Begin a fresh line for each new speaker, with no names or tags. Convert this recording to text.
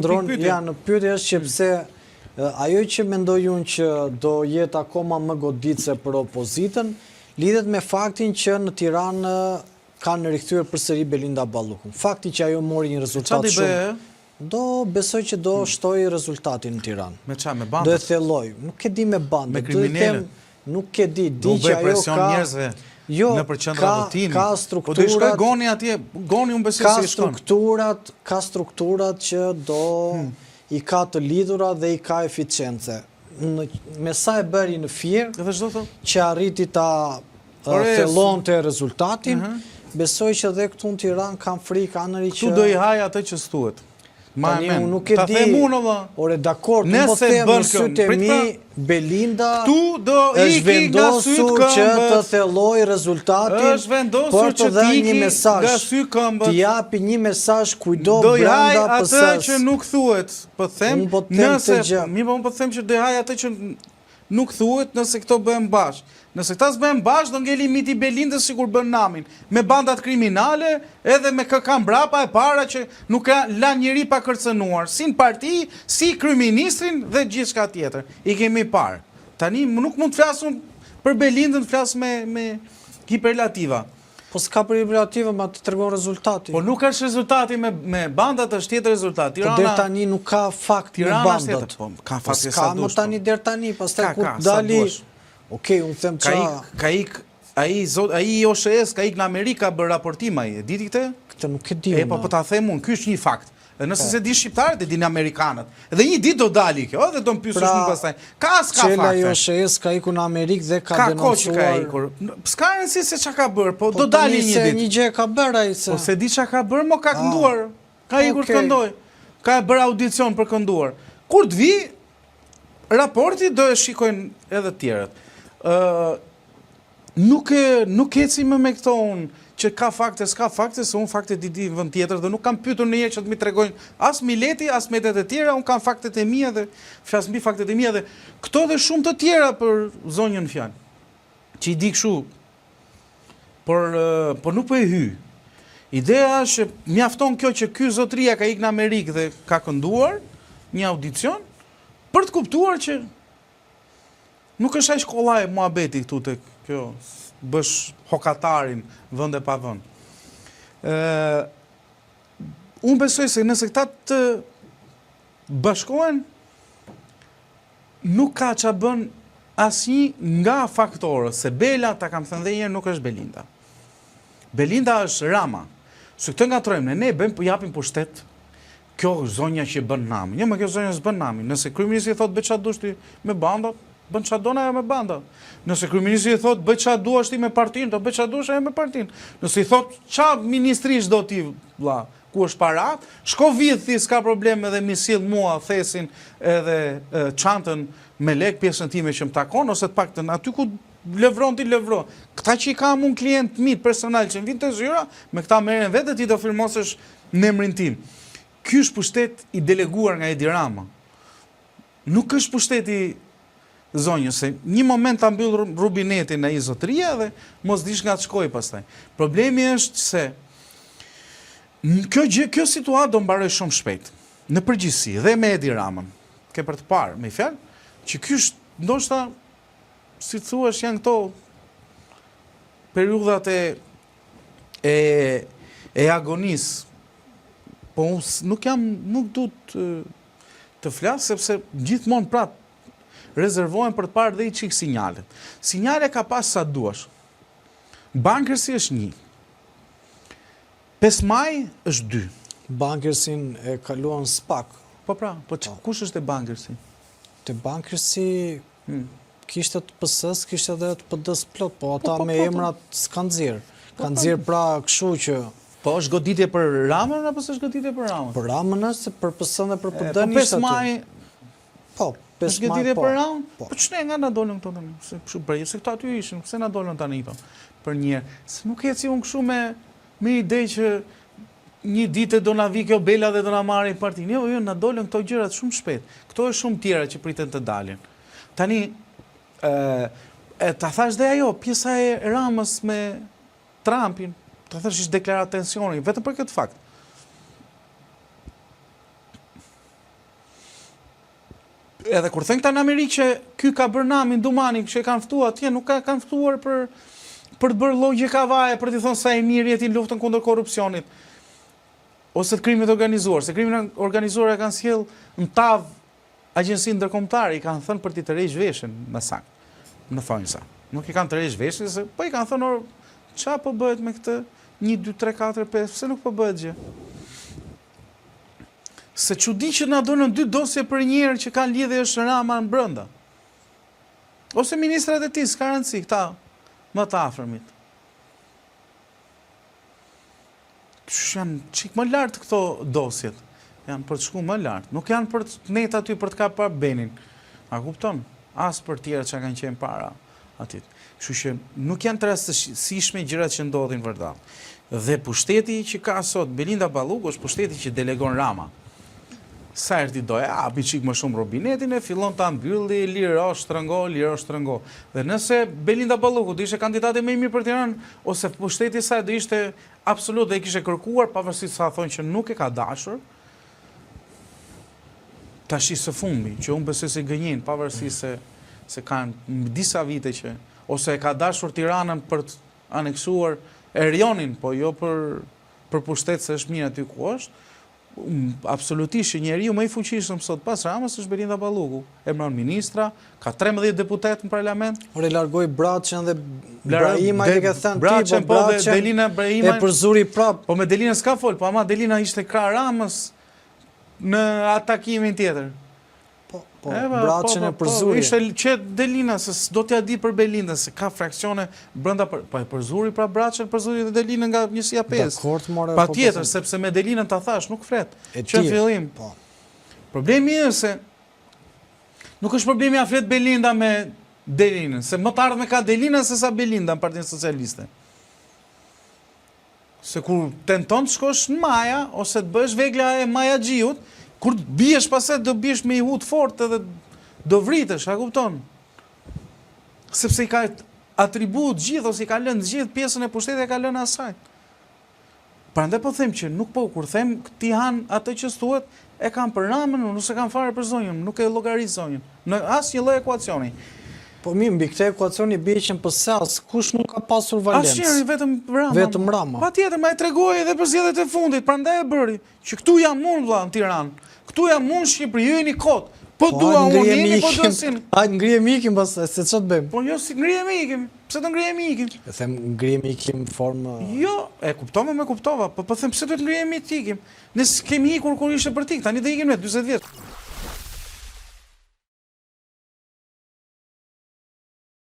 qëndron në pyetje është që pse ajo që mendoj unë që do jetë akoma më goditse për opozitën, lidhet me faktin që në Tiranë kanë rikthyer përsëri Belinda Ballukun. Fakti që ajo mori një rezultat shumë, besoj që do shtoj rezultatin në Tiranë.
Me qa, me bandat?
Do e thelloj. Nuk e di me bandat.
Me kriminele?
Nuk e di.
Do bëj presion njerëzve në për qendra votimi.
Ka strukturat... Po do i shkoj
goni atje, goni unë besoj se i shkon.
Ka strukturat që do i ka të lidhura dhe i ka eficience. Me sa e bëri në Fier, që arriti ta thellon të rezultatin, besoj që dhe këtu në Tiranë kanë frikë anëri që...
Këtu do i haja atë që s'tuhet.
Tani unë nuk e di... Ore, dakord, në po them në sytë e mi, Belinda është vendosur që të thelloj rezultatin për të dhe një mesazh. Të japi një mesazh kujdo brenda PS-s.
Do i haj atë që nuk thuhet, po them, unë po them që do i haj atë që nuk thuhet nëse këto bëhen bashkë. Nëse këta s'bëhen bashkë, do ngeli miti Belindës sikur bën Namin. Me bandat kriminale, edhe me këkan brapa e para që nuk ka la njëri pa kërcënuar. Si në parti, si kryeministrin dhe gjithë shka tjetër. I kemi parë. Tani nuk mund të flasun për Belindën, të flasë me hiperlativa.
Po s'ka për hiperlativa, ma të tregon rezultati.
Po nuk është rezultati me bandat, është tjetër rezultat.
Po der tani nuk ka fakt me bandat.
Ka fakt e
sa dush. Ka më tani der tani, pas të kur dali... Okej, unë them qa...
Ka ik, aji OSHS, ka ik në Amerika bërë raportima i, e diti këte?
Këte nuk e di.
Po ta them unë, ky është një fakt. Nëse se di shqiptarët, e di në Amerikanët. Edhe një dit do dali kjo, dhe do më pysë shumë pasaj. Ka s'ka fakte.
Qela i OSHS ka iku në Amerikë dhe ka denoncuar...
Ka ko që ka ikur. S'ka rëndësi se qa ka bërë, po do dali një dit.
Po të një gjë ka bërë a i se...
Po se di qa ka bërë, mo ka kënduar. Ka ikur të këndoj. Ka bërë audicion për kënduar. Kur të vi, raporti do e shikojnë edhe tjerët. Nuk eci me këto unë që ka fakte, s'ka fakte, se unë fakte di vend tjetër dhe nuk kam pyetur në që të mi tregojnë as Mileti, as medet e tjera, unë kam faktet e mia dhe flas mbi faktet e mia dhe këto dhe shumë të tjera për zonjën fjalë. Që i di kështu, por nuk po e hy. Ideja është që mjafton kjo që ky zotria ka ikë në Amerikë dhe ka kënduar një audicion për të kuptuar që nuk është ai shkolla e muhabeti këtu të kjo, bësh hokatarin vënd e pa vënd. Unë besoj se nëse këta të bashkohen, nuk ka që bën asnjë nga faktorët, se Bela, ta kam thënë dhe njerë, nuk është Belinda. Belinda është Rama. Se këtë nga trojmë, ne bëjmë japim pushtet, kjo është zonja që bën Namin. Jo, më kjo zonja s'bën Namin. Nëse kryeministri thotë bëj çfarë dush ti me bandat, bën çfarë do ajo me banda. Nëse kryeministri i thotë bëj çfarë duash ti me partinë, do bëj çfarë duash ajo me partinë. Nëse i thotë çfarë ministrish do ti vlla, ku është para, shko vit ti s'ka problem edhe mi sill mua thesin edhe çantën me lek pjesën time që më takon ose të paktën aty ku levron ti levron. Këta që i kam un klient mit personal që vin te zyra, me këta merren vetë ti do firmosesh në emrin tim. Ky është pushtet i deleguar nga Edi Rama. Nuk është pushteti zonjë, se një moment ta mbyll rubinetin ai zotëria dhe mos dish nga të shkoj pastaj. Problemi është se kjo situatë do mbaroj shumë shpejt. Në përgjithësi dhe me Edi Ramën, ke për të parë, me fjalë, që ky është ndoshta si thuash janë këto periudhat e agonis. Po nuk du të flas sepse gjithmonë prap rezervohen për të parë dhe i qikë sinjalet. Sinjale ka pas sa duash. Bankersi është 1. 5 maj është 2.
Bankersin e kaluan s'pak.
Po pra, kush është e Bankersi?
Te Bankersi kishte të PS-s, kishte edhe të PD-s plot, po ata me emrat s'kan nxjerr. Kan nxjerr pra kështu që
po është goditje për Ramën apo s'është goditje për Ramën?
Për Ramën është se për PS-n dhe për PD-n
ishte aty. Po 5 maj
po, 5 maj
po. Për Ramën? Po ç'ne nga na dolën këto tani? Se kështu bëj, se këta aty ishin, pse na dolën tani po? Për një herë. Se nuk eci unë kështu me ide që një ditë do na vi kjo Bela dhe do na marrë partinë. Jo, na dolën këto gjërat shumë shpejt. Këto është shumë tjera që priten të dalin. Tani ta thash dhe ajo, pjesa e Ramës me Trumpin, ta thash ishte deklarat tensioni, vetëm për këtë fakt. edhe kur thënë këta në Amerikë që ky ka bërë namin Dumani që e kanë ftuar atje, nuk kanë ftuar për të bërë logjika vaje, për të thonë sa e mirë jeti në luftën kundër korrupsionit ose të krimit organizuar, se krimin organizuar e kanë sjell në tav agjencinë ndërkombëtare, i kanë thënë për të tërheq veshën më saktë. Në thonjë sa. Nuk i kanë tërheq veshën, se po i kanë thënë ç'a po bëhet me këtë 1 2 3 4 5, pse nuk po bëhet gjë? Se çudi që na donën 2 dosje për njëherë që kanë lidhje është Rama në brenda. Ose ministrat e tij, s'ka rëndësi këta më të afërmit. Janë çik më lart këto dosjet. Janë për të shku më lart. Nuk janë për të net aty për të kapur pa Benin. A kupton? As për tjera që kanë qenë para atit. Kështu që nuk janë të rastësishme gjërat që ndodhin vërtet. Dhe pushteti që ka sot Belinda Balluku është pushteti që delegon Rama. Sa herë ti doja, hapi çik më shumë robinetin e fillon ta mbylli, liro shtrëngo. Dhe nëse Belinda Balluku do ishte kandidate më i mirë për Tiranë, ose pushteti i saj do ishte absolut dhe e kishte kërkuar, pavarësisht sa thonë që nuk e ka dashur, tash së fundi, që unë besoj se gënjen, pavarësisht se kanë disa vite që ose e ka dashur Tiranën për të aneksuar Erionin, po jo për pushtet se është mirë aty ku është. Absolutisht që njeriu më i fuqishëm sot pas Ramës është Belinda Balluku. Emron ministra, ka 13 deputet në parlament.
Ore largoi Braçën dhe Brahima që ka thënë
Braçën, po dhe Delina Brahima.
E përzuri prap.
Po me Delina s'ka fol, po ama Delina ishte krah Ramës në atakimin tjetër.
Po, Braçën e përzuri.
Ishte që Delina, se do t'ja di për Belinda, se ka fraksione brenda po e përzuri pra Braçën, përzuri dhe Delina nga njësia 5.
Dakord, more.
Patjetër, sepse me Delinën ta thash, nuk flet. Që në fillim.
Po.
Problemi është se nuk është problemi a flet Belinda me Delinën, se më të ardhme ka Delina se sa Belinda në Partinë Socialiste. Se kur tenton të shkosh në Maja, ose të bësh vegla e Maja Xhiut, kur biesh paset do biesh me i hut fort edhe do vritesh, a kupton? Sepse i ka atribut gjithë, ose i ka lënë gjithë pjesën e pushtetit e ka lënë asaj. Prandaj po them që nuk po, kur them ti han atë që thuhet, e kanë për Ramën, nëse kanë fare për zonjën, nuk e llogarit zonjën, në asnjë lloj ekuacioni.
Po mirë, mbi këtë ekuacioni bie që në PS, kush nuk ka pasur Valencë?
Asnjëri, vetëm Rama.
Vetëm Rama.
Patjetër, ma e tregoi edhe për zgjedhjet e fundit, prandaj e bëri, që këtu jam unë vëlla në Tiranë. Këtu jam unë në Shqipëri, ju jeni kot. Po dua unë jeni, po dua sin.
Hajde ngrihem ikim pas se ç'të bëjmë.
Po jo, si ngrihem ikim. Pse do ngrihem ikim?
E them ngrihem ikim në formë.
Jo, e kuptova, po them pse do të ngrihem ikim. Ne kemi ikur kur ishte për tik, tani do ikim ne 40 vjet.